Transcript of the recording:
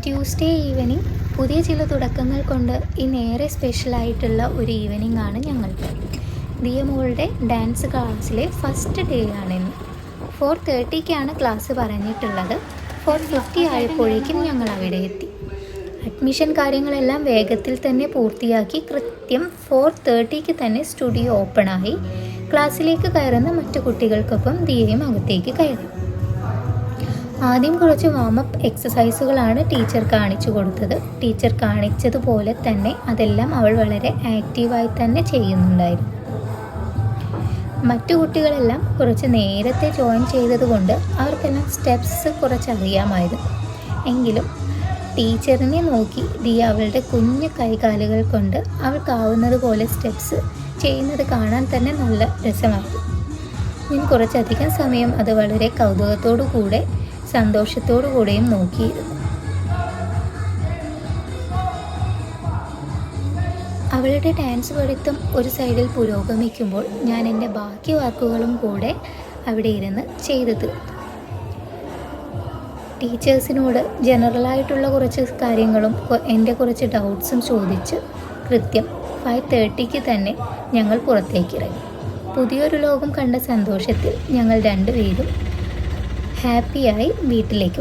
Tuesday evening പുതിയ ചില തുടക്കങ്ങൾ കൊണ്ട് ഇന്നേറെ സ്പെഷ്യലായിട്ടുള്ള ഒരു ഈവനിങ് ആണ് ഞങ്ങൾക്ക്. ദിയമോളുടെ ഡാൻസ് ക്ലാസ്സിലെ ഫസ്റ്റ് ഡേ ആണിന്ന്. 4:30 ക്ലാസ് പറഞ്ഞിട്ടുള്ളത്. 4:50 ആയപ്പോഴേക്കും ഞങ്ങൾ അവിടെ എത്തി. അഡ്മിഷൻ കാര്യങ്ങളെല്ലാം വേഗത്തിൽ തന്നെ പൂർത്തിയാക്കി കൃത്യം 4:30 തന്നെ സ്റ്റുഡിയോ ഓപ്പണായി. ക്ലാസ്സിലേക്ക് കയറുന്ന മറ്റു കുട്ടികൾക്കൊപ്പം ദിയയും അകത്തേക്ക് കയറി. ആദ്യം കുറച്ച് വാമപ്പ് എക്സസൈസുകളാണ് ടീച്ചർ കാണിച്ചു കൊടുത്തത്. ടീച്ചർ കാണിച്ചതുപോലെ തന്നെ അതെല്ലാം അവൾ വളരെ ആക്റ്റീവായി തന്നെ ചെയ്യുന്നുണ്ടായിരുന്നു. മറ്റു കുട്ടികളെല്ലാം കുറച്ച് നേരത്തെ ജോയിൻ ചെയ്തതുകൊണ്ട് അവർക്കെല്ലാം സ്റ്റെപ്സ് കുറച്ചറിയാമായിരുന്നു. എങ്കിലും ടീച്ചറിനെ നോക്കി ദിയ അവളുടെ കുഞ്ഞു കൈകാലുകൾ കൊണ്ട് അവൾക്കാവുന്നത് പോലെ സ്റ്റെപ്സ് ചെയ്യുന്നത് കാണാൻ തന്നെ നല്ല രസമായിരുന്നു. ഞാൻ കുറച്ചധികം സമയം അത് വളരെ കൗതുകത്തോടു കൂടെ സന്തോഷത്തോടു കൂടെയും നോക്കിയിരുന്നു. അവളുടെ ഡാൻസ് പഠിത്തം ഒരു സൈഡിൽ പുരോഗമിക്കുമ്പോൾ ഞാൻ എൻ്റെ ബാക്കി വർക്കുകളും കൂടെ അവിടെ ഇരുന്ന് ചെയ്തു തീർത്തു. ടീച്ചേഴ്സിനോട് ജനറലായിട്ടുള്ള കുറച്ച് കാര്യങ്ങളും എൻ്റെ കുറച്ച് ഡൗട്ട്സും ചോദിച്ച് കൃത്യം 5:30 തന്നെ ഞങ്ങൾ പുറത്തേക്കിറങ്ങി. പുതിയൊരു ലോകം കണ്ട സന്തോഷത്തിൽ ഞങ്ങൾ രണ്ടുപേരും ഹാപ്പിയായി വീട്ടിലേക്ക്